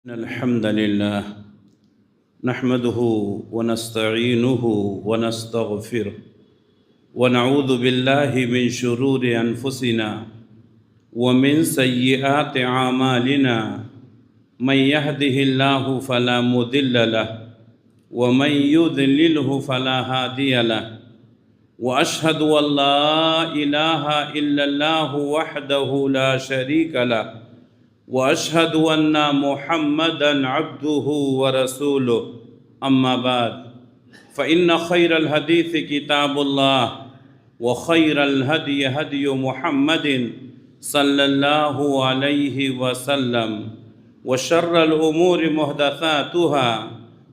إن الحمد لله نحمده ونستعينه ونستغفره ونعوذ بالله من شرور أنفسنا ومن سيئات أعمالنا من يهده الله فلا مضل له ومن يضلله فلا هادي له وأشهد أن لا إله إلا الله وحده لا شريك له وأشهد أن محمدًا عبده ورسوله أما بعد فإن خير الحديث كتاب الله وخير الهدي هدي محمد صلى الله عليه وسلم وشر الأمور محدثاتها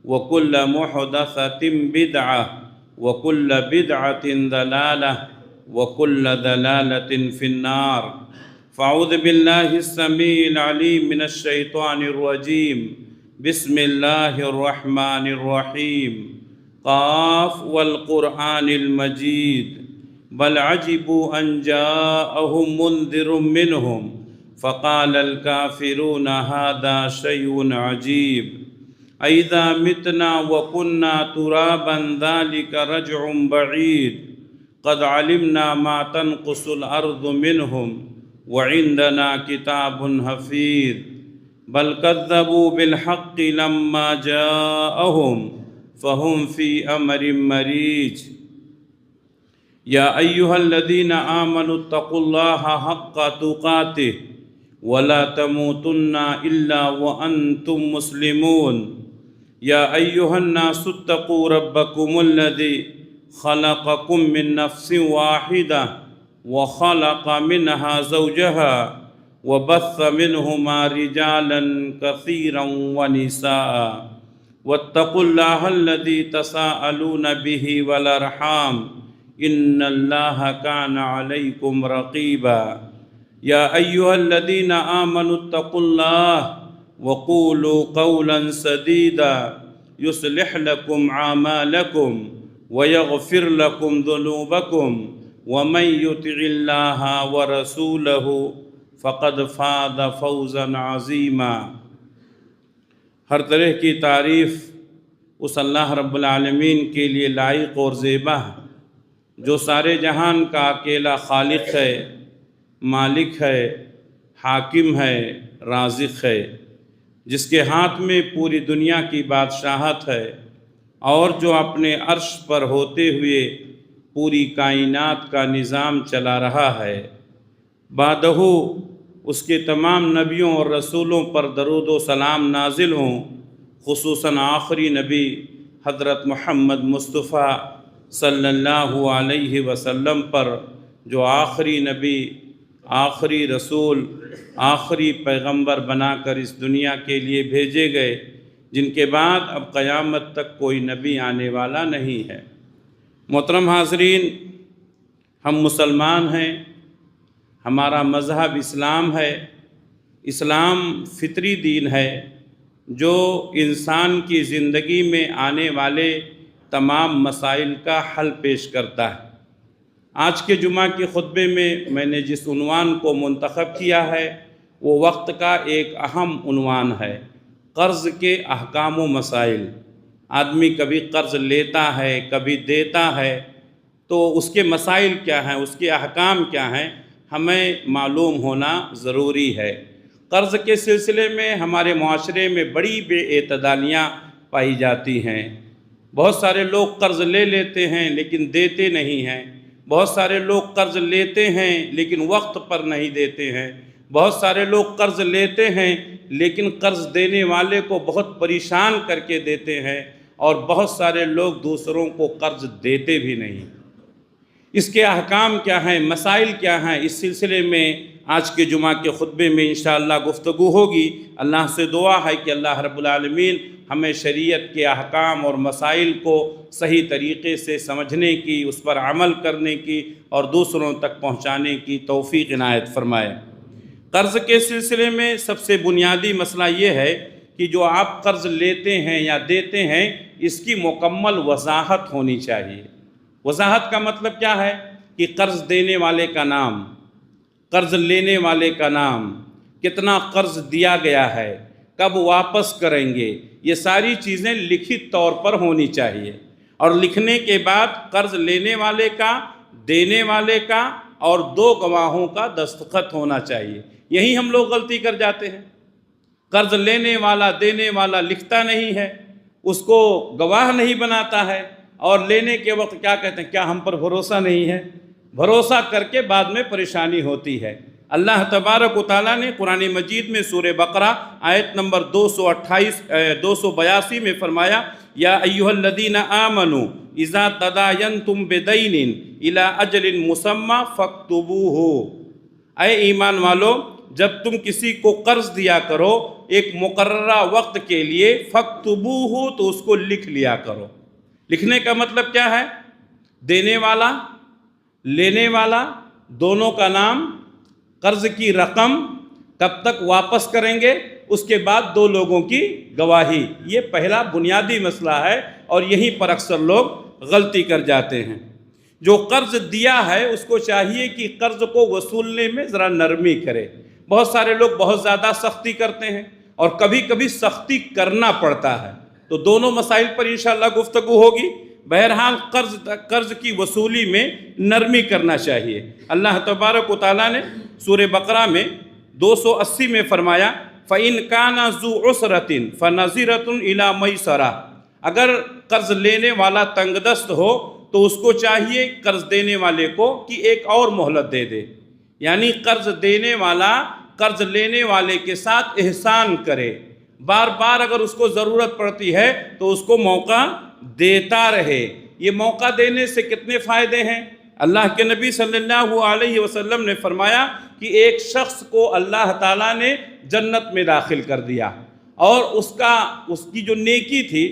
وكل محدثة بدعة وكل بدعة ضلالة وكل ضلالة في النار فأعوذ بالله السميع العليم من الشيطان الرجيم بسم الله الرحمن الرحيم قاف والقرآن المجيد بل عجبوا أن جاءهم منذر منهم فقال الكافرون هذا شيء عجيب أإذا متنا وكنا ترابا ذلك رجع بعيد قد علمنا ما تنقص الأرض منهم وعندنا كتاب حفيظ بل كذبوا بالحق لما جاءهم فهم في أمر مريج يا أيها الذين آمنوا اتقوا الله حق تقاته ولا تموتن إلا وأنتم مسلمون يا أيها الناس اتقوا ربكم الذي خلقكم من نفس واحدة وخلق منها زوجها وبث منهما رجالا كثيرا ونساء واتقوا الله الذي تساءلون به والأرحام إن الله كان عليكم رقيبا يا أيها الذين آمنوا اتقوا الله وقولوا قولا سديدا يصلح لكم أعمالكم ويغفر لكم ذنوبكم ومن يطع الله ورسوله فقد فاز فوزا عظیما۔ ہر طرح کی تعریف اس اللہ رب العالمین کے لیے لائق اور زیبا ہے جو سارے جہان کا اکیلا خالق ہے، مالک ہے، حاکم ہے، رازق ہے، جس کے ہاتھ میں پوری دنیا کی بادشاہت ہے اور جو اپنے عرش پر ہوتے ہوئے پوری کائنات کا نظام چلا رہا ہے۔ بعدہ اس کے تمام نبیوں اور رسولوں پر درود و سلام نازل ہوں، خصوصاً آخری نبی حضرت محمد مصطفیٰ صلی اللہ علیہ وسلم پر، جو آخری نبی، آخری رسول، آخری پیغمبر بنا کر اس دنیا کے لیے بھیجے گئے، جن کے بعد اب قیامت تک کوئی نبی آنے والا نہیں ہے۔ محترم حاضرین، ہم مسلمان ہیں، ہمارا مذہب اسلام ہے۔ اسلام فطری دین ہے جو انسان کی زندگی میں آنے والے تمام مسائل کا حل پیش کرتا ہے۔ آج کے جمعہ کے خطبے میں نے جس عنوان کو منتخب کیا ہے وہ وقت کا ایک اہم عنوان ہے، قرض کے احکام و مسائل۔ آدمی کبھی قرض لیتا ہے، کبھی دیتا ہے، تو اس کے مسائل کیا ہیں، اس کے احکام کیا ہیں، ہمیں معلوم ہونا ضروری ہے۔ قرض کے سلسلے میں ہمارے معاشرے میں بڑی بے اعتدالیاں پائی جاتی ہیں۔ بہت سارے لوگ قرض لے لیتے ہیں لیکن دیتے نہیں ہیں، بہت سارے لوگ قرض لیتے ہیں لیکن وقت پر نہیں دیتے ہیں، بہت سارے لوگ قرض لیتے ہیں لیکن قرض دینے والے کو بہت پریشان کر کے دیتے ہیں، اور بہت سارے لوگ دوسروں کو قرض دیتے بھی نہیں۔ اس کے احکام کیا ہیں، مسائل کیا ہیں، اس سلسلے میں آج کے جمعہ کے خطبے میں انشاءاللہ گفتگو ہوگی۔ اللہ سے دعا ہے کہ اللہ رب العالمین ہمیں شریعت کے احکام اور مسائل کو صحیح طریقے سے سمجھنے کی، اس پر عمل کرنے کی اور دوسروں تک پہنچانے کی توفیق عنایت فرمائے۔ قرض کے سلسلے میں سب سے بنیادی مسئلہ یہ ہے کہ جو آپ قرض لیتے ہیں یا دیتے ہیں، اس کی مکمل وضاحت ہونی چاہیے۔ وضاحت کا مطلب کیا ہے کہ قرض دینے والے کا نام، قرض لینے والے کا نام، کتنا قرض دیا گیا ہے، کب واپس کریں گے، یہ ساری چیزیں لکھت طور پر ہونی چاہیے، اور لکھنے کے بعد قرض لینے والے کا، دینے والے کا اور 2 گواہوں کا دستخط ہونا چاہیے۔ یہی ہم لوگ غلطی کر جاتے ہیں، قرض لینے والا دینے والا لکھتا نہیں ہے، اس کو گواہ نہیں بناتا ہے، اور لینے کے وقت کیا کہتے ہیں، کیا ہم پر بھروسہ نہیں ہے؟ بھروسہ کر کے بعد میں پریشانی ہوتی ہے۔ اللہ تبارک و تعالیٰ نے قرآن مجید میں سورہ بقرہ آیت نمبر 282 میں فرمایا، یا ایھا الذین آمنوا اذا تداینتم بدین الی اجل مسمی فاکتبوہ، اے ایمان والو جب تم کسی کو قرض دیا کرو ایک مقررہ وقت کے لیے، فاکتبوہ تو اس کو لکھ لیا کرو۔ لکھنے کا مطلب کیا ہے؟ دینے والا، لینے والا، دونوں کا نام، قرض کی رقم، کب تک واپس کریں گے، اس کے بعد 2 لوگوں کی گواہی۔ یہ پہلا بنیادی مسئلہ ہے، اور یہیں پر اکثر لوگ غلطی کر جاتے ہیں۔ جو قرض دیا ہے اس کو چاہیے کہ قرض کو وصولنے میں ذرا نرمی کرے۔ بہت سارے لوگ بہت زیادہ سختی کرتے ہیں، اور کبھی کبھی سختی کرنا پڑتا ہے، تو دونوں مسائل پر انشاءاللہ گفتگو ہوگی۔ بہرحال قرض کی وصولی میں نرمی کرنا چاہیے۔ اللہ تبارک و تعالیٰ نے سورہ بقرہ میں 280 میں فرمایا، فَإِنْ كَانَ ذُو عُسْرَةٍ فَنَظِرَةٌ إِلَىٰ مَيْسَرَةٍ، اگر قرض لینے والا تنگ دست ہو تو اس کو چاہیے قرض دینے والے کو کہ ایک اور مہلت دے دے، یعنی قرض دینے والا قرض لینے والے کے ساتھ احسان کرے، بار بار اگر اس کو ضرورت پڑتی ہے تو اس کو موقع دیتا رہے۔ یہ موقع دینے سے کتنے فائدے ہیں؟ اللہ کے نبی صلی اللہ علیہ وسلم نے فرمایا کہ ایک شخص کو اللہ تعالیٰ نے جنت میں داخل کر دیا، اور اس کی جو نیکی تھی،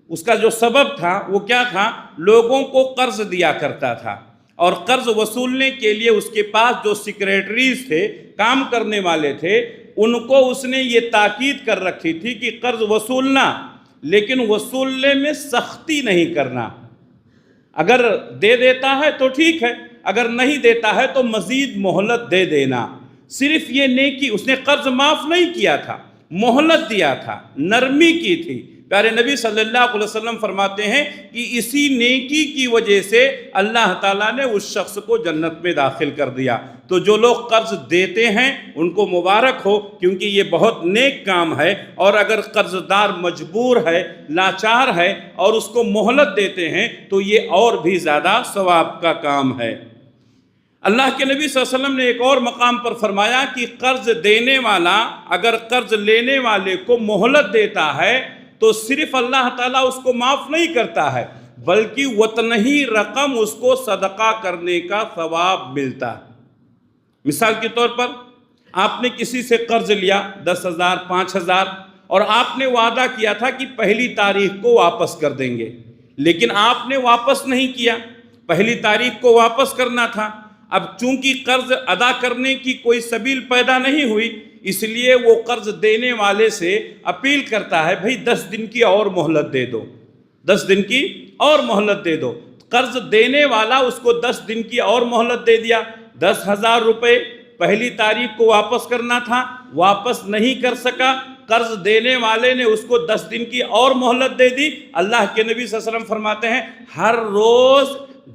اس کا جو سبب تھا وہ کیا تھا؟ لوگوں کو قرض دیا کرتا تھا، اور قرض وصولنے کے لیے اس کے پاس جو سیکریٹریز تھے، کام کرنے والے تھے، ان کو اس نے یہ تاکید کر رکھی تھی کہ قرض وصولنا، لیکن وصولنے میں سختی نہیں کرنا۔ اگر دے دیتا ہے تو ٹھیک ہے، اگر نہیں دیتا ہے تو مزید مہلت دے دینا۔ صرف یہ نیکی، اس نے قرض معاف نہیں کیا تھا، مہلت دیا تھا، نرمی کی تھی۔ پیارے نبی صلی اللہ علیہ وسلم فرماتے ہیں کہ اسی نیکی کی وجہ سے اللہ تعالیٰ نے اس شخص کو جنت میں داخل کر دیا۔ تو جو لوگ قرض دیتے ہیں ان کو مبارک ہو، کیونکہ یہ بہت نیک کام ہے، اور اگر قرض دار مجبور ہے، لاچار ہے، اور اس کو مہلت دیتے ہیں تو یہ اور بھی زیادہ ثواب کا کام ہے۔ اللہ کے نبی صلی اللہ علیہ وسلم نے ایک اور مقام پر فرمایا کہ قرض دینے والا اگر قرض لینے والے کو مہلت دیتا ہے تو صرف اللہ تعالیٰ اس کو معاف نہیں کرتا ہے، بلکہ اتنی رقم اس کو صدقہ کرنے کا ثواب ملتا ہے۔ مثال کے طور پر آپ نے کسی سے قرض لیا 10,000 5,000، اور آپ نے وعدہ کیا تھا کہ 1 تاریخ کو واپس کر دیں گے، لیکن آپ نے واپس نہیں کیا، 1 تاریخ کو واپس کرنا تھا۔ اب چونکہ قرض ادا کرنے کی کوئی سبیل پیدا نہیں ہوئی، اس لیے وہ قرض دینے والے سے اپیل کرتا ہے، بھئی 10 دن کی اور مہلت دے دو، 10 دن کی اور مہلت دے دو۔ قرض دینے والا اس کو 10 دن کی اور مہلت دے دیا، 10,000 روپے 1 تاریخ کو واپس کرنا تھا، واپس نہیں کر سکا، قرض دینے والے نے اس کو 10 دن کی اور مہلت دے دی۔ اللہ کے نبی صلی اللہ علیہ وسلم فرماتے ہیں ہر روز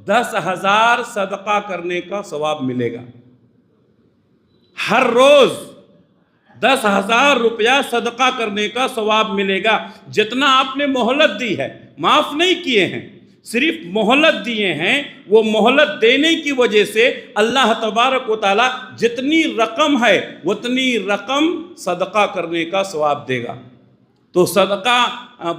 10,000 صدقہ کرنے کا ثواب ملے گا، ہر روز 10,000 روپیہ صدقہ کرنے کا ثواب ملے گا۔ جتنا آپ نے مہلت دی ہے، معاف نہیں کیے ہیں، صرف مہلت دیے ہیں، وہ مہلت دینے کی وجہ سے اللہ تبارک و تعالیٰ جتنی رقم ہے اتنی رقم صدقہ کرنے کا ثواب دے گا۔ تو صدقہ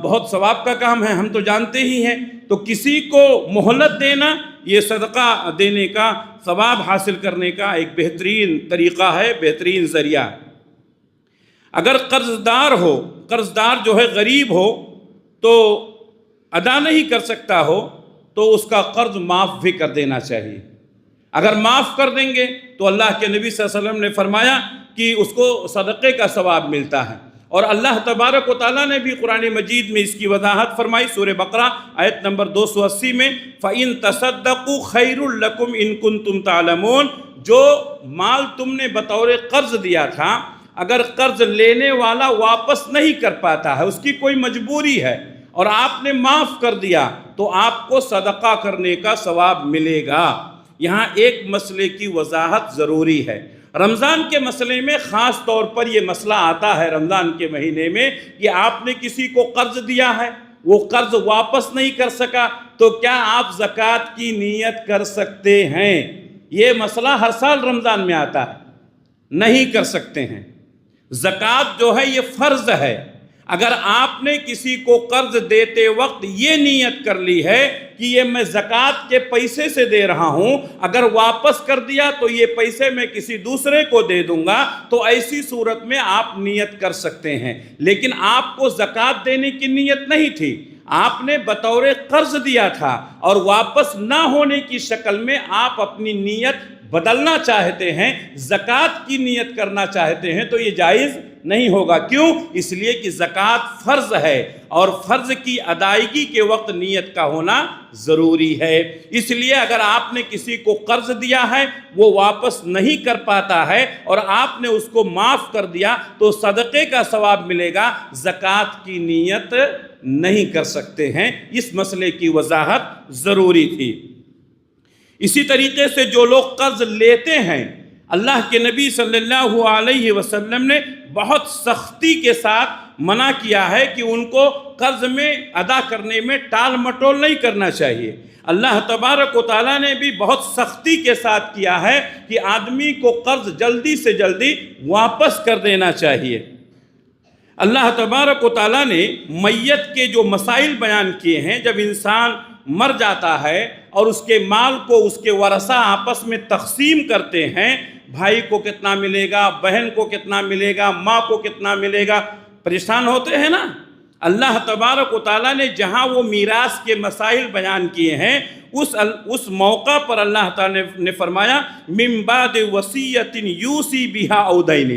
بہت ثواب کا کام ہے، ہم تو جانتے ہی ہیں۔ تو کسی کو مہلت دینا یہ صدقہ دینے کا ثواب حاصل کرنے کا ایک بہترین طریقہ ہے، بہترین ذریعہ ہے۔ اگر قرض دار جو ہے غریب ہو تو ادا نہیں کر سکتا ہو تو اس کا قرض معاف بھی کر دینا چاہیے۔ اگر معاف کر دیں گے تو اللہ کے نبی صلی اللہ علیہ وسلم نے فرمایا کہ اس کو صدقے کا ثواب ملتا ہے۔ اور اللہ تبارک و تعالیٰ نے بھی قرآن مجید میں اس کی وضاحت فرمائی، سورہ بقرہ آیت نمبر 280 میں، فَإِن تَصَدَّقُوا خَيْرٌ لَكُمْ إِن كُنتُمْ تَعْلَمُونَ، جو مال تم نے بطور قرض دیا تھا، اگر قرض لینے والا واپس نہیں کر پاتا ہے، اس کی کوئی مجبوری ہے اور آپ نے معاف کر دیا تو آپ کو صدقہ کرنے کا ثواب ملے گا۔ یہاں ایک مسئلے کی وضاحت ضروری ہے۔ رمضان کے مسئلے میں خاص طور پر یہ مسئلہ آتا ہے رمضان کے مہینے میں کہ آپ نے کسی کو قرض دیا ہے، وہ قرض واپس نہیں کر سکا، تو کیا آپ زکوٰۃ کی نیت کر سکتے ہیں؟ یہ مسئلہ ہر سال رمضان میں آتا ہے، نہیں کر سکتے ہیں۔ زکوٰۃ جو ہے یہ فرض ہے۔ اگر آپ نے کسی کو قرض دیتے وقت یہ نیت کر لی ہے کہ یہ میں زکوٰۃ کے پیسے سے دے رہا ہوں، اگر واپس کر دیا تو یہ پیسے میں کسی دوسرے کو دے دوں گا، تو ایسی صورت میں آپ نیت کر سکتے ہیں۔ لیکن آپ کو زکوٰۃ دینے کی نیت نہیں تھی، آپ نے بطور قرض دیا تھا اور واپس نہ ہونے کی شکل میں آپ اپنی نیت بدلنا چاہتے ہیں، زکوٰۃ کی نیت کرنا چاہتے ہیں، تو یہ جائز نہیں ہوگا۔ کیوں؟ اس لیے کہ زکوٰۃ فرض ہے اور فرض کی ادائیگی کے وقت نیت کا ہونا ضروری ہے۔ اس لیے اگر آپ نے کسی کو قرض دیا ہے، وہ واپس نہیں کر پاتا ہے اور آپ نے اس کو معاف کر دیا تو صدقے کا ثواب ملے گا، زکوٰۃ کی نیت نہیں کر سکتے ہیں۔ اس مسئلے کی وضاحت ضروری تھی۔ اسی طریقے سے جو لوگ قرض لیتے ہیں، اللہ کے نبی صلی اللہ علیہ وسلم نے بہت سختی کے ساتھ منع کیا ہے کہ ان کو قرض میں ادا کرنے میں ٹال مٹول نہیں کرنا چاہیے۔ اللہ تبارک و تعالیٰ نے بھی بہت سختی کے ساتھ کیا ہے کہ آدمی کو قرض جلدی سے جلدی واپس کر دینا چاہیے۔ اللہ تبارک و تعالیٰ نے میت کے جو مسائل بیان کیے ہیں، جب انسان مر جاتا ہے اور اس کے مال کو اس کے ورثہ آپس میں تقسیم کرتے ہیں، بھائی کو کتنا ملے گا، بہن کو کتنا ملے گا، ماں کو کتنا ملے گا، پریشان ہوتے ہیں نا۔ اللہ تبارک و تعالیٰ نے جہاں وہ میراث کے مسائل بیان کیے ہیں، اس موقع پر اللہ تعالیٰ نے فرمایا من بعد وصیۃ یوصی بہا او دین۔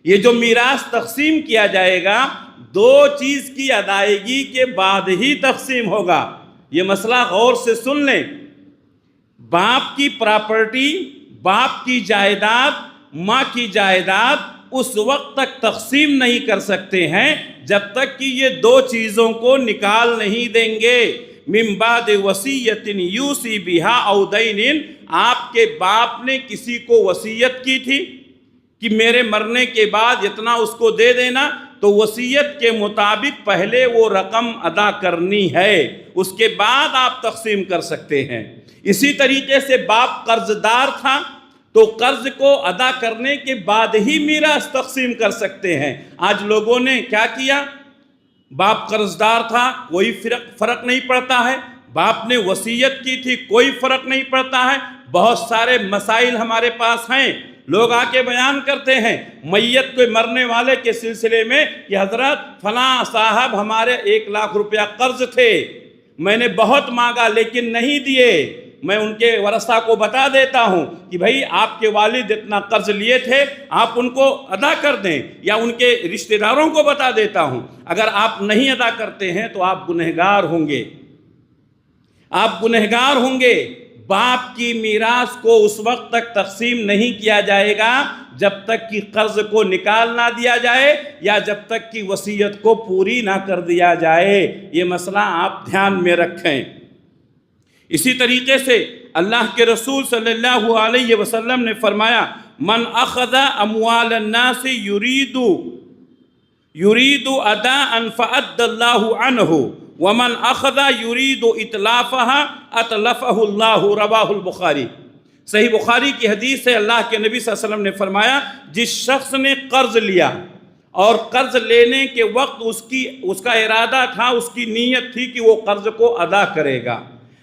یہ جو میراث تقسیم کیا جائے گا، دو چیز کی ادائیگی کے بعد ہی تقسیم ہوگا۔ یہ مسئلہ غور سے سن لیں۔ باپ کی پراپرٹی، باپ کی جائیداد، ماں کی جائیداد اس وقت تک تقسیم نہیں کر سکتے ہیں جب تک کہ یہ دو چیزوں کو نکال نہیں دیں گے۔ من بعد وصیۃ یوصی بہا او دین، آپ کے باپ نے کسی کو وصیت کی تھی کہ میرے مرنے کے بعد اتنا اس کو دے دینا، تو وصیت کے مطابق پہلے وہ رقم ادا کرنی ہے، اس کے بعد آپ تقسیم کر سکتے ہیں۔ اسی طریقے سے باپ قرض دار تھا تو قرض کو ادا کرنے کے بعد ہی میراث تقسیم کر سکتے ہیں۔ آج لوگوں نے کیا کیا؟ باپ قرض دار تھا، کوئی فرق نہیں پڑتا ہے، باپ نے وصیت کی تھی، کوئی فرق نہیں پڑتا ہے۔ بہت سارے مسائل ہمارے پاس ہیں، لوگ آ کے بیان کرتے ہیں میت کے مرنے والے کے سلسلے میں کہ حضرت فلاں صاحب ہمارے 1 لاکھ روپیہ قرض تھے، میں نے بہت مانگا لیکن نہیں دیے۔ میں ان کے ورثہ کو بتا دیتا ہوں کہ بھائی آپ کے والد اتنا قرض لیے تھے، آپ ان کو ادا کر دیں، یا ان کے رشتہ داروں کو بتا دیتا ہوں۔ اگر آپ نہیں ادا کرتے ہیں تو آپ گنہگار ہوں گے، آپ گنہگار ہوں گے۔ باپ کی میراث کو اس وقت تک تقسیم نہیں کیا جائے گا جب تک کہ قرض کو نکال نہ دیا جائے یا جب تک کہ وصیت کو پوری نہ کر دیا جائے۔ یہ مسئلہ آپ دھیان میں رکھیں۔ اسی طریقے سے اللہ کے رسول صلی اللہ علیہ وسلم نے فرمایا من اخذ اموال الناس یرید اداء فأد اللہ عنہ ومن اخذ یرید اتلافها اتلفہ اللہ، رواہ البخاری۔ صحیح بخاری کی حدیث ہے، اللہ کے نبی صلی اللہ علیہ وسلم نے فرمایا جس شخص نے قرض لیا اور قرض لینے کے وقت اس کا ارادہ تھا، اس کی نیت تھی کہ وہ قرض کو ادا کرے گا،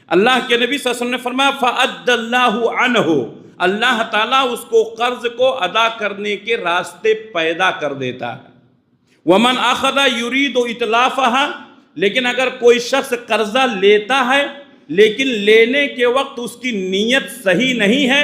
اللہ کے نبی صلی اللہ علیہ وسلم نے فرمایا فَأَدَّ اللَّهُ عَنْهُ، اللہ تعالیٰ اس کو قرض کو ادا کرنے کے راستے پیدا کر دیتا ہے۔ وَمَنْ أَخَذَ يُرِيدُ إِتْلَافَهَا، لیکن اگر کوئی شخص قرضہ لیتا ہے لیکن لینے کے وقت اس کی نیت صحیح نہیں ہے،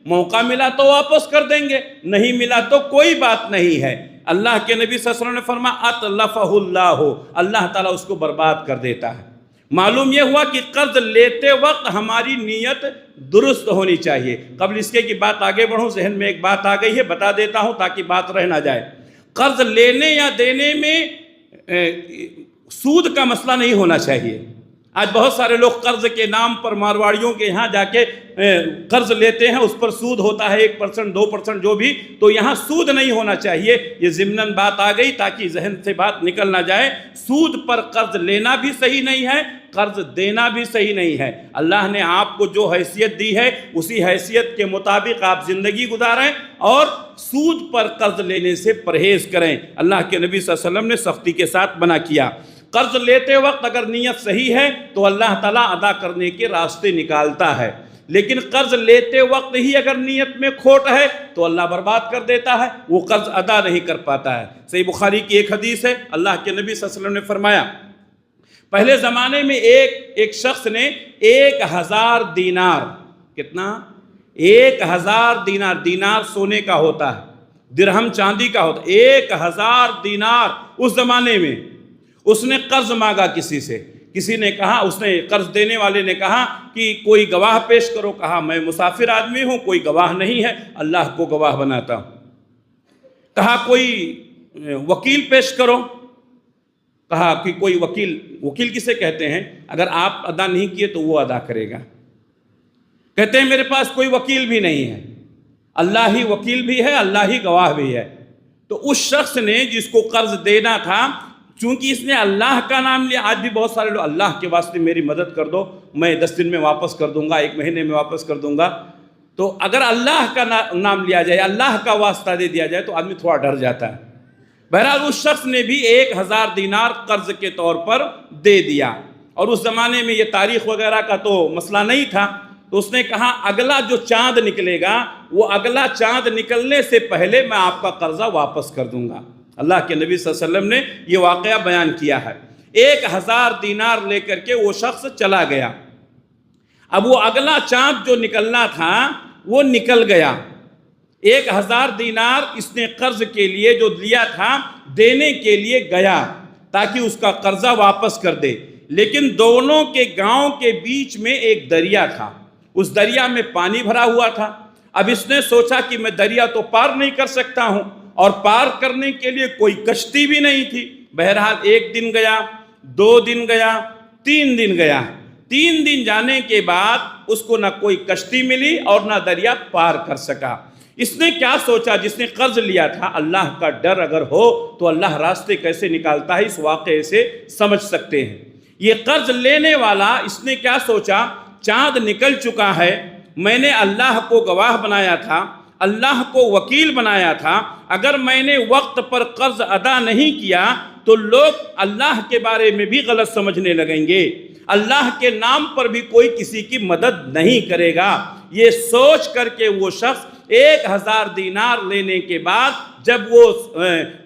موقع ملا تو واپس کر دیں گے، نہیں ملا تو کوئی بات نہیں ہے، اللہ کے نبی صلی اللہ علیہ وسلم نے فرمایا اَتْلَفَهُ اللَّهُ، اللہ تعالیٰ اس کو برباد کر دیتا ہے۔ معلوم یہ ہوا کہ قرض لیتے وقت ہماری نیت درست ہونی چاہیے۔ قبل اس کے کہ بات آگے بڑھوں، ذہن میں ایک بات آ گئی ہے، بتا دیتا ہوں تاکہ بات رہ نہ جائے۔ قرض لینے یا دینے میں سود کا مسئلہ نہیں ہونا چاہیے۔ آج بہت سارے لوگ قرض کے نام پر مارواڑیوں کے یہاں جا کے قرض لیتے ہیں، اس پر سود ہوتا ہے 1%، 2% جو بھی، تو یہاں سود نہیں ہونا چاہیے۔ یہ ضمناً بات آ گئی تاکہ ذہن سے بات نکل نہ جائے۔ سود پر قرض لینا بھی صحیح نہیں ہے، قرض دینا بھی صحیح نہیں ہے۔ اللہ نے آپ کو جو حیثیت دی ہے اسی حیثیت کے مطابق آپ زندگی گزاریں اور سود پر قرض لینے سے پرہیز کریں۔ اللہ کے نبی صلی اللہ علیہ وسلم نے سختی کے ساتھ منع کیا۔ قرض لیتے وقت اگر نیت صحیح ہے تو اللہ تعالیٰ ادا کرنے کے راستے نکالتا ہے، لیکن قرض لیتے وقت ہی اگر نیت میں کھوٹ ہے تو اللہ برباد کر دیتا ہے، وہ قرض ادا نہیں کر پاتا ہے۔ صحیح بخاری کی ایک حدیث ہے، اللہ کے نبی صلی اللہ علیہ وسلم نے فرمایا، پہلے زمانے میں ایک شخص نے 1000 دینار، کتنا؟ 1000 دینار، دینار سونے کا ہوتا ہے، درہم چاندی کا ہوتا ہے، 1000 دینار اس زمانے میں اس نے قرض مانگا کسی سے۔ کسی نے کہا، اس نے قرض دینے والے نے کہا کہ کوئی گواہ پیش کرو۔ کہا میں مسافر آدمی ہوں، کوئی گواہ نہیں ہے، اللہ کو گواہ بناتا ہوں۔ کہا کوئی وکیل پیش کرو۔ کہا کہ کوئی وکیل کسے کہتے ہیں؟ اگر آپ ادا نہیں کیے تو وہ ادا کرے گا۔ کہتے ہیں میرے پاس کوئی وکیل بھی نہیں ہے، اللہ ہی وکیل بھی ہے، اللہ ہی گواہ بھی ہے۔ تو اس شخص نے جس کو قرض دینا تھا، چونکہ اس نے اللہ کا نام لیا، آج بھی بہت سارے لوگ اللہ کے واسطے میری مدد کر دو، میں 10 دن میں واپس کر دوں گا، 1 مہینے میں واپس کر دوں گا۔ تو اگر اللہ کا نام لیا جائے، اللہ کا واسطہ دے دیا جائے تو آدمی تھوڑا ڈر جاتا ہے۔ بہرحال اس شخص نے بھی 1000 دینار قرض کے طور پر دے دیا، اور اس زمانے میں یہ تاریخ وغیرہ کا تو مسئلہ نہیں تھا، تو اس نے کہا اگلا جو چاند نکلے گا، وہ اگلا چاند نکلنے سے پہلے میں آپ کا قرضہ واپس کر دوں گا۔ اللہ کے نبی صلی اللہ علیہ وسلم نے یہ واقعہ بیان کیا ہے۔ 1000 دینار لے کر کے وہ شخص چلا گیا۔ اب وہ اگلا چاند جو نکلنا تھا وہ نکل گیا۔ 1000 دینار اس نے قرض کے لیے جو لیا تھا دینے کے لیے گیا تاکہ اس کا قرضہ واپس کر دے، لیکن دونوں کے گاؤں کے بیچ میں ایک دریا تھا، اس دریا میں پانی بھرا ہوا تھا۔ اب اس نے سوچا کہ میں دریا تو پار نہیں کر سکتا ہوں، اور پار کرنے کے لیے کوئی کشتی بھی نہیں تھی۔ بہرحال 1 دن گیا، 2 دن گیا، 3 دن گیا۔ 3 دن جانے کے بعد اس کو نہ کوئی کشتی ملی اور نہ دریا پار کر سکا۔ اس نے کیا سوچا؟ جس نے قرض لیا تھا، اللہ کا ڈر اگر ہو تو اللہ راستے کیسے نکالتا ہے، اس واقعے سے سمجھ سکتے ہیں۔ یہ قرض لینے والا اس نے کیا سوچا؟ چاند نکل چکا ہے، میں نے اللہ کو گواہ بنایا تھا، اللہ کو وکیل بنایا تھا، اگر میں نے وقت پر قرض ادا نہیں کیا تو لوگ اللہ کے بارے میں بھی غلط سمجھنے لگیں گے، اللہ کے نام پر بھی کوئی کسی کی مدد نہیں کرے گا۔ یہ سوچ کر کے وہ شخص 1000 دینار لینے کے بعد جب وہ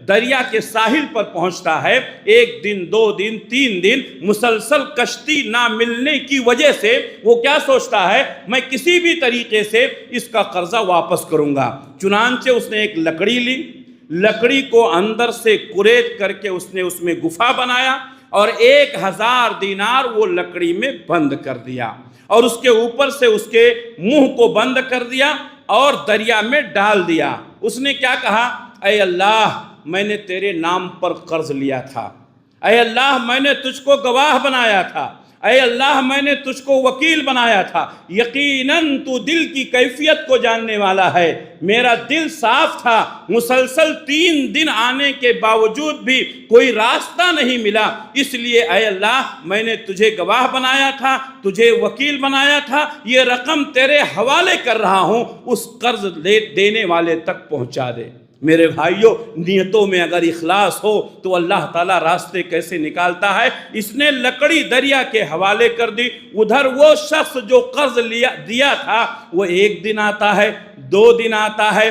دریا کے ساحل پر پہنچتا ہے، 1 دن 2 دن 3 دن مسلسل کشتی نہ ملنے کی وجہ سے وہ کیا سوچتا ہے؟ میں کسی بھی طریقے سے اس کا قرضہ واپس کروں گا۔ چنانچہ اس نے ایک لکڑی لی، لکڑی کو اندر سے کریت کر کے اس نے اس میں گفا بنایا اور 1000 دینار وہ لکڑی میں بند کر دیا، اور اس کے اوپر سے اس کے منہ کو بند کر دیا اور دریا میں ڈال دیا۔ اس نے کیا کہا؟ اے اللہ، میں نے تیرے نام پر قرض لیا تھا، اے اللہ میں نے تجھ کو گواہ بنایا تھا، اے اللہ میں نے تجھ کو وکیل بنایا تھا، یقیناً تو دل کی کیفیت کو جاننے والا ہے، میرا دل صاف تھا، مسلسل 3 دن آنے کے باوجود بھی کوئی راستہ نہیں ملا، اس لیے اے اللہ میں نے تجھے گواہ بنایا تھا، تجھے وکیل بنایا تھا، یہ رقم تیرے حوالے کر رہا ہوں، اس قرض دینے والے تک پہنچا دے۔ میرے بھائیوں، نیتوں میں اگر اخلاص ہو تو اللہ تعالیٰ راستے کیسے نکالتا ہے۔ اس نے لکڑی دریا کے حوالے کر دی، ادھر وہ شخص جو قرض دیا تھا وہ 1 دن آتا ہے، 2 دن آتا ہے،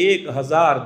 1000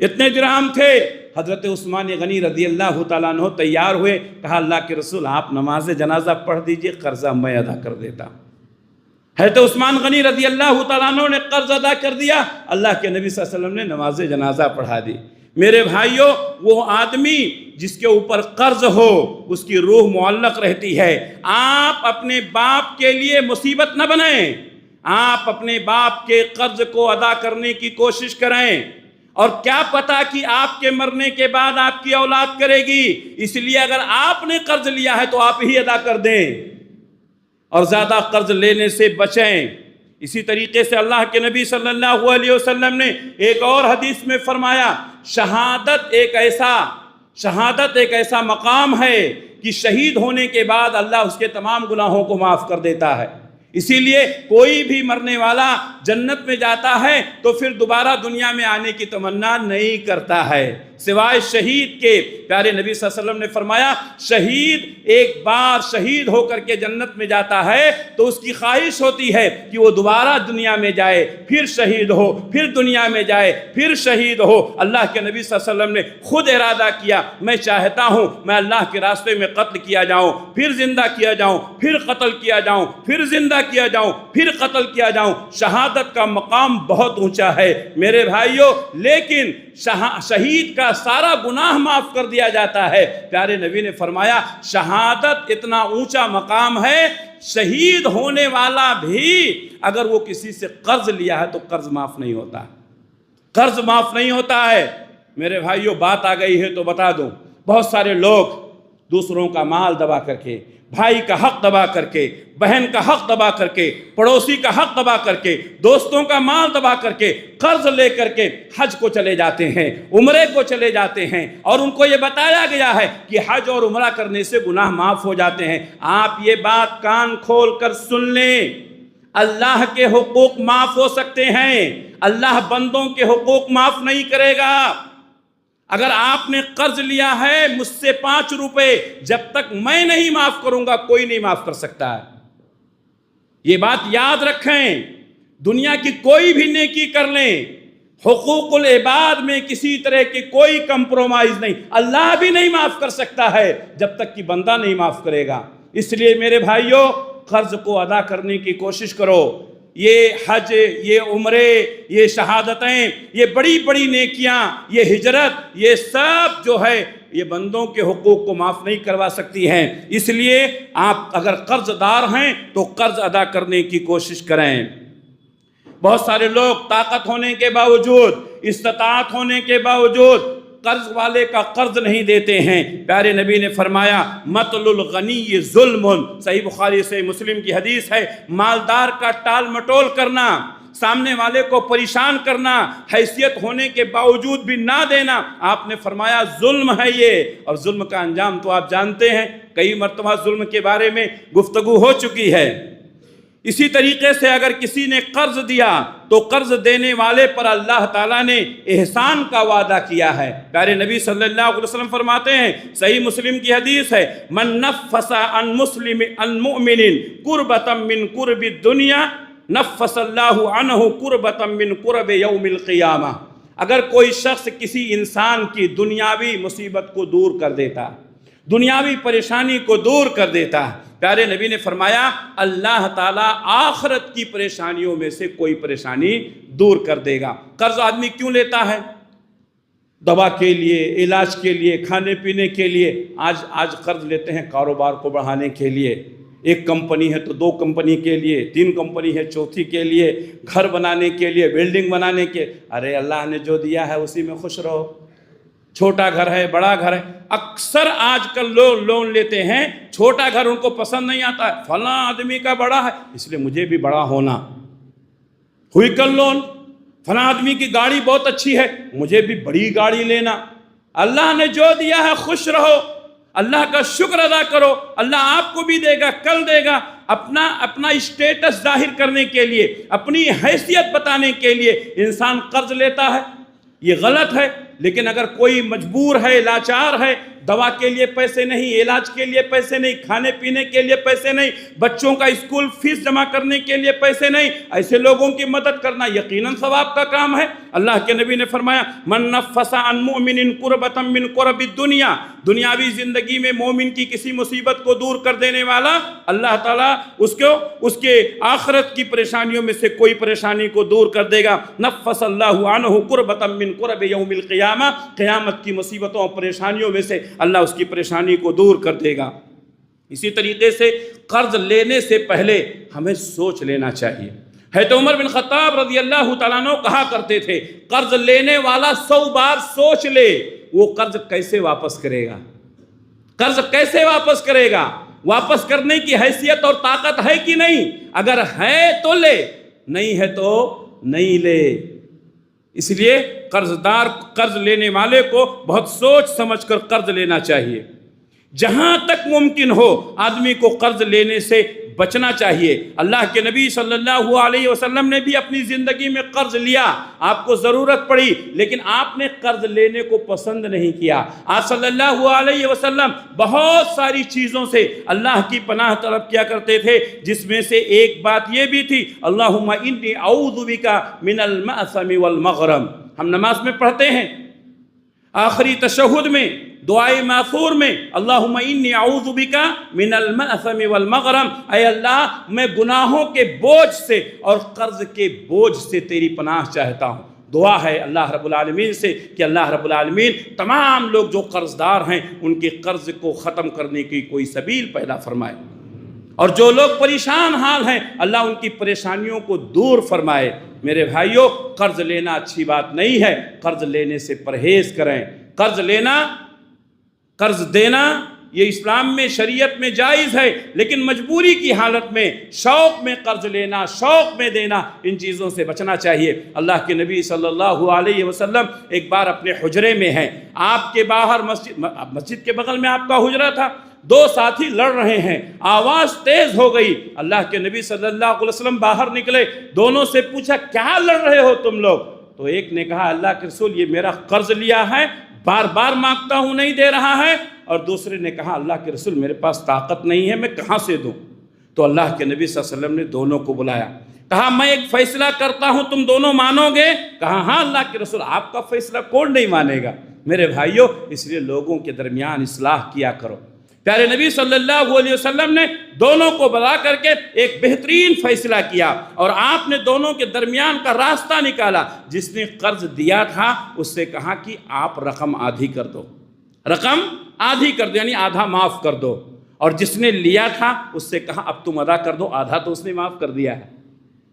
اتنے درہم تھے۔ حضرت عثمان غنی رضی اللہ تعالیٰ عنہ تیار ہوئے، کہا اللہ کے رسول آپ نماز جنازہ پڑھ دیجئے، قرضہ میں ادا کر دیتا۔ حضرت عثمان غنی رضی اللہ تعالیٰ عنہ نے قرض ادا کر دیا، اللہ کے نبی صلی اللہ علیہ وسلم نے نماز جنازہ پڑھا دی۔ میرے بھائیوں، وہ آدمی جس کے اوپر قرض ہو اس کی روح معلق رہتی ہے۔ آپ اپنے باپ کے لیے مصیبت نہ بنیں، آپ اپنے باپ کے قرض کو ادا کرنے کی کوشش کریں، اور کیا پتا کہ آپ کے مرنے کے بعد آپ کی اولاد کرے گی، اس لیے اگر آپ نے قرض لیا ہے تو آپ ہی ادا کر دیں اور زیادہ قرض لینے سے بچیں۔ اسی طریقے سے اللہ کے نبی صلی اللہ علیہ وسلم نے ایک اور حدیث میں فرمایا، شہادت ایک ایسا مقام ہے کہ شہید ہونے کے بعد اللہ اس کے تمام گناہوں کو معاف کر دیتا ہے۔ اسی لیے کوئی بھی مرنے والا جنت میں جاتا ہے تو پھر دوبارہ دنیا میں آنے کی تمنا نہیں کرتا ہے سوائے شہید کے۔ پیارے نبی صلی اللہ علیہ وسلم نے فرمایا، شہید ایک بار شہید ہو کر کے جنت میں جاتا ہے تو اس کی خواہش ہوتی ہے کہ وہ دوبارہ دنیا میں جائے، پھر شہید ہو، پھر دنیا میں جائے، پھر شہید ہو۔ اللہ کے نبی صلی اللہ علیہ وسلم نے خود ارادہ کیا، میں چاہتا ہوں میں اللہ کے راستے میں قتل کیا جاؤں، پھر زندہ کیا جاؤں، پھر قتل کیا جاؤں، پھر زندہ کیا جاؤں، پھر قتل کیا جاؤں۔ شہادت کا مقام بہت اونچا ہے میرے بھائیوں، لیکن شہید کا سارا گناہ معاف کر دیا جاتا ہے۔ پیارے نبی نے فرمایا، شہادت اتنا اونچا مقام ہے، شہید ہونے والا بھی اگر وہ کسی سے قرض لیا ہے تو قرض معاف نہیں ہوتا، قرض معاف نہیں ہوتا ہے۔ میرے بھائیوں، بات آ گئی ہے تو بتا دوں، بہت سارے لوگ دوسروں کا مال دبا کر کے، بھائی کا حق دبا کر کے، بہن کا حق دبا کر کے، پڑوسی کا حق دبا کر کے، دوستوں کا مال دبا کر کے، قرض لے کر کے حج کو چلے جاتے ہیں، عمرے کو چلے جاتے ہیں، اور ان کو یہ بتایا گیا ہے کہ حج اور عمرہ کرنے سے گناہ معاف ہو جاتے ہیں۔ آپ یہ بات کان کھول کر سن لیں، اللہ کے حقوق معاف ہو سکتے ہیں، اللہ بندوں کے حقوق معاف نہیں کرے گا۔ اگر آپ نے قرض لیا ہے مجھ سے 5 روپے، جب تک میں نہیں معاف کروں گا کوئی نہیں معاف کر سکتا ہے۔ یہ بات یاد رکھیں، دنیا کی کوئی بھی نیکی کر لیں، حقوق العباد میں کسی طرح کی کوئی کمپرومائز نہیں، اللہ بھی نہیں معاف کر سکتا ہے جب تک کہ بندہ نہیں معاف کرے گا۔ اس لیے میرے بھائیوں، قرض کو ادا کرنے کی کوشش کرو۔ یہ حج، یہ عمرے، یہ شہادتیں، یہ بڑی بڑی نیکیاں، یہ ہجرت، یہ سب جو ہے یہ بندوں کے حقوق کو معاف نہیں کروا سکتی ہیں۔ اس لیے آپ اگر قرض دار ہیں تو قرض ادا کرنے کی کوشش کریں۔ بہت سارے لوگ طاقت ہونے کے باوجود، استطاعت ہونے کے باوجود قرض والے کا قرض نہیں دیتے ہیں۔ پیارے نبی نے فرمایا، مطل الغنی ظلم، صحیح بخاری سے مسلم کی حدیث ہے، مالدار کا ٹال مٹول کرنا، سامنے والے کو پریشان کرنا، حیثیت ہونے کے باوجود بھی نہ دینا، آپ نے فرمایا ظلم ہے یہ، اور ظلم کا انجام تو آپ جانتے ہیں، کئی مرتبہ ظلم کے بارے میں گفتگو ہو چکی ہے۔ اسی طریقے سے اگر کسی نے قرض دیا تو قرض دینے والے پر اللہ تعالیٰ نے احسان کا وعدہ کیا ہے۔ پیارے نبی صلی اللہ علیہ وسلم فرماتے ہیں، صحیح مسلم کی حدیث ہے، من نفس عن مسلم عن مؤمن کربۃ من کرب الدنیا نفس اللہ عنہ کربۃ من کرب یوم القیامہ۔ اگر کوئی شخص کسی انسان کی دنیاوی مصیبت کو دور کر دیتا، دنیاوی پریشانی کو دور کر دیتا، پیارے نبی نے فرمایا اللہ تعالیٰ آخرت کی پریشانیوں میں سے کوئی پریشانی دور کر دے گا۔ قرض آدمی کیوں لیتا ہے؟ دوا کے لیے، علاج کے لیے، کھانے پینے کے لیے۔ آج قرض لیتے ہیں کاروبار کو بڑھانے کے لیے، ایک کمپنی ہے تو 2 کمپنی کے لیے، 3 کمپنی ہے 4تھی کے لیے، گھر بنانے کے لیے، بلڈنگ بنانے کے۔ ارے اللہ نے جو دیا ہے اسی میں خوش رہو، چھوٹا گھر ہے بڑا گھر ہے۔ اکثر آج کل لوگ لون لیتے ہیں، چھوٹا گھر ان کو پسند نہیں آتا ہے، فلاں آدمی کا بڑا ہے اس لیے مجھے بھی بڑا ہونا، ہوئی کل لون، فلاں آدمی کی گاڑی بہت اچھی ہے مجھے بھی بڑی گاڑی لینا۔ اللہ نے جو دیا ہے خوش رہو، اللہ کا شکر ادا کرو، اللہ آپ کو بھی دے گا، کل دے گا۔ اپنا اسٹیٹس ظاہر کرنے کے لیے، اپنی حیثیت بتانے کے لیے انسان قرض لیتا ہے، یہ غلط ہے۔ لیکن اگر کوئی مجبور ہے، لاچار ہے، دوا کے لیے پیسے نہیں، علاج کے لیے پیسے نہیں، کھانے پینے کے لیے پیسے نہیں، بچوں کا اسکول فیس جمع کرنے کے لیے پیسے نہیں، ایسے لوگوں کی مدد کرنا یقیناً ثواب کا کام ہے۔ اللہ کے نبی نے فرمایا من نفس عن مؤمن کربۃ من کرب الدنیا، دنیاوی زندگی میں مومن کی کسی مصیبت کو دور کر دینے والا اللہ تعالیٰ اس کے آخرت کی پریشانیوں میں سے کوئی پریشانی کو دور کر دے گا۔ نفس اللہ عنہ کربۃ من کرب یوم القیامہ، قیامت کی مصیبتوں اور پریشانیوں میں سے اللہ اس کی پریشانی کو دور کر دے گا۔ اسی طریقے سے قرض لینے سے پہلے ہمیں سوچ لینا چاہیے۔ حضرت عمر بن خطاب رضی اللہ تعالیٰ عنہ کہا کرتے تھے قرض لینے والا 100 بار سوچ لے وہ قرض کیسے واپس کرے گا، قرض کیسے واپس کرے گا، واپس کرنے کی حیثیت اور طاقت ہے کہ نہیں، اگر ہے تو لے، نہیں ہے تو نہیں لے۔ اس لیے قرض لینے والے کو بہت سوچ سمجھ کر قرض لینا چاہیے۔ جہاں تک ممکن ہو آدمی کو قرض لینے سے بچنا چاہیے۔ اللہ کے نبی صلی اللہ علیہ وسلم نے بھی اپنی زندگی میں قرض لیا، آپ کو ضرورت پڑی لیکن آپ نے قرض لینے کو پسند نہیں کیا۔ آپ صلی اللہ علیہ وسلم بہت ساری چیزوں سے اللہ کی پناہ طلب کیا کرتے تھے، جس میں سے ایک بات یہ بھی تھی اللہم انی اعوذ بک من المأثم والمغرم۔ ہم نماز میں پڑھتے ہیں آخری تشہد میں دعائے ماثور میں اللہم انی اعوذ بک من المأثم والمغرم، اے اللہ میں گناہوں کے بوجھ سے اور قرض کے بوجھ سے تیری پناہ چاہتا ہوں۔ دعا ہے اللہ رب العالمین سے کہ اللہ رب العالمین تمام لوگ جو قرض دار ہیں ان کے قرض کو ختم کرنے کی کوئی سبیل پیدا فرمائے، اور جو لوگ پریشان حال ہیں اللہ ان کی پریشانیوں کو دور فرمائے۔ میرے بھائیوں، قرض لینا اچھی بات نہیں ہے، قرض لینے سے پرہیز کریں۔ قرض دینا یہ اسلام میں شریعت میں جائز ہے، لیکن مجبوری کی حالت میں شوق میں قرض لینا، شوق میں دینا، ان چیزوں سے بچنا چاہیے۔ اللہ کے نبی صلی اللہ علیہ وسلم ایک بار اپنے حجرے میں ہیں، آپ کے باہر مسجد کے بغل میں آپ کا حجرہ تھا، 2 ساتھی لڑ رہے ہیں، آواز تیز ہو گئی، اللہ کے نبی صلی اللہ علیہ وسلم باہر نکلے، دونوں سے پوچھا کیا لڑ رہے ہو تم لوگ؟ تو ایک نے کہا اللہ کے رسول یہ میرا قرض لیا ہے، بار بار مانگتا ہوں نہیں دے رہا ہے، اور دوسرے نے کہا اللہ کے رسول میرے پاس طاقت نہیں ہے، میں کہاں سے دوں؟ تو اللہ کے نبی صلی اللہ علیہ وسلم نے دونوں کو بلایا، کہا میں ایک فیصلہ کرتا ہوں تم دونوں مانو گے؟ کہا ہاں اللہ کے رسول آپ کا فیصلہ کون نہیں مانے گا؟ میرے بھائیوں، اس لیے لوگوں کے درمیان اصلاح کیا کرو۔ پیارے نبی صلی اللہ علیہ وسلم نے دونوں کو بلا کر کے ایک بہترین فیصلہ کیا، اور آپ نے دونوں کے درمیان کا راستہ نکالا۔ جس نے قرض دیا تھا اس سے کہا کہ آپ رقم آدھی کر دو، رقم آدھی کر دو یعنی آدھا معاف کر دو، اور جس نے لیا تھا اس سے کہا اب تم ادا کر دو، آدھا تو اس نے معاف کر دیا ہے۔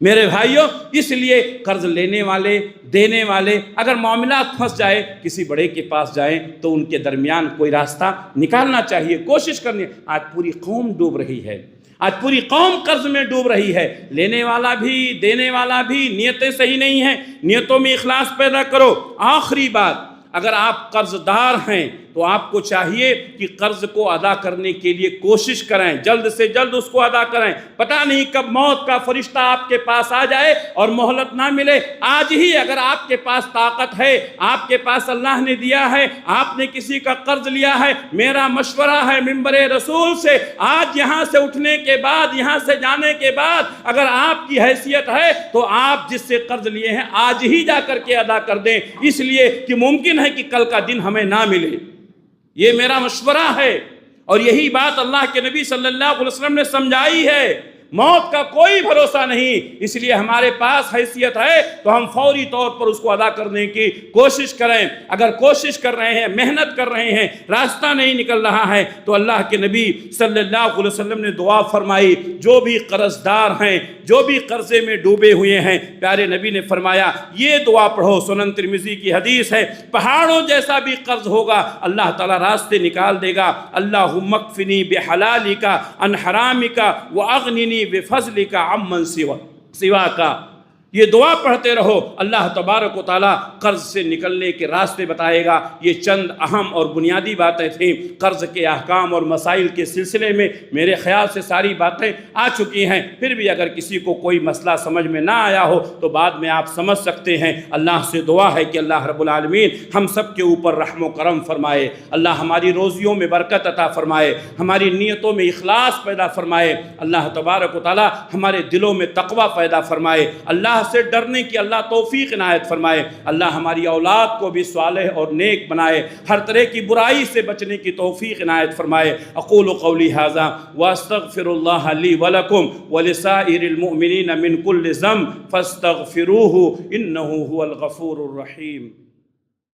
میرے بھائیوں، اس لیے قرض لینے والے دینے والے اگر معاملات پھنس جائے کسی بڑے کے پاس جائیں تو ان کے درمیان کوئی راستہ نکالنا چاہیے، کوشش کرنی۔ آج پوری قوم ڈوب رہی ہے، آج پوری قوم قرض میں ڈوب رہی ہے، لینے والا بھی دینے والا بھی، نیتیں صحیح نہیں ہیں، نیتوں میں اخلاص پیدا کرو۔ آخری بات، اگر آپ قرض دار ہیں تو آپ کو چاہیے کہ قرض کو ادا کرنے کے لیے کوشش کریں، جلد سے جلد اس کو ادا کریں۔ پتہ نہیں کب موت کا فرشتہ آپ کے پاس آ جائے اور مہلت نہ ملے۔ آج ہی اگر آپ کے پاس طاقت ہے، آپ کے پاس اللہ نے دیا ہے، آپ نے کسی کا قرض لیا ہے، میرا مشورہ ہے منبر رسول سے، آج یہاں سے اٹھنے کے بعد، یہاں سے جانے کے بعد اگر آپ کی حیثیت ہے تو آپ جس سے قرض لیے ہیں آج ہی جا کر کے ادا کر دیں، اس لیے کہ ممکن ہے کہ کل کا دن ہمیں نہ ملے۔ یہ میرا مشورہ ہے، اور یہی بات اللہ کے نبی صلی اللہ علیہ وسلم نے سمجھائی ہے۔ موت کا کوئی بھروسہ نہیں، اس لیے ہمارے پاس حیثیت ہے تو ہم فوری طور پر اس کو ادا کرنے کی کوشش کریں۔ اگر کوشش کر رہے ہیں، محنت کر رہے ہیں، راستہ نہیں نکل رہا ہے تو اللہ کے نبی صلی اللہ علیہ وسلم نے دعا فرمائی، جو بھی قرض دار ہیں، جو بھی قرضے میں ڈوبے ہوئے ہیں، پیارے نبی نے فرمایا یہ دعا پڑھو۔ سنن ترمذی کی حدیث ہے، پہاڑوں جیسا بھی قرض ہوگا اللہ تعالیٰ راستے نکال دے گا۔ اللہم اکفنی بحلالک عن حرامک واغننی بفضلک عمن سواک۔ یہ دعا پڑھتے رہو، اللہ تبارک و تعالیٰ قرض سے نکلنے کے راستے بتائے گا۔ یہ چند اہم اور بنیادی باتیں تھیں قرض کے احکام اور مسائل کے سلسلے میں۔ میرے خیال سے ساری باتیں آ چکی ہیں، پھر بھی اگر کسی کو کوئی مسئلہ سمجھ میں نہ آیا ہو تو بعد میں آپ سمجھ سکتے ہیں۔ اللہ سے دعا ہے کہ اللہ رب العالمین ہم سب کے اوپر رحم و کرم فرمائے، اللہ ہماری روزیوں میں برکت عطا فرمائے، ہماری نیتوں میں اخلاص پیدا فرمائے، اللہ تبارک و تعالیٰ ہمارے دلوں میں تقوی پیدا فرمائے، اللہ سے ڈرنے کی اللہ توفیق عنایت فرمائے، اللہ ہماری اولاد کو بھی صالح اور نیک بنائے، ہر طرح کی برائی سے بچنے کی توفیق عنایت فرمائے۔ اقول قولی ھذا واستغفر اللہ لی ولکم ولسائر المؤمنین من کل ذنب فاستغفروہ انہ هو الغفور الرحیم۔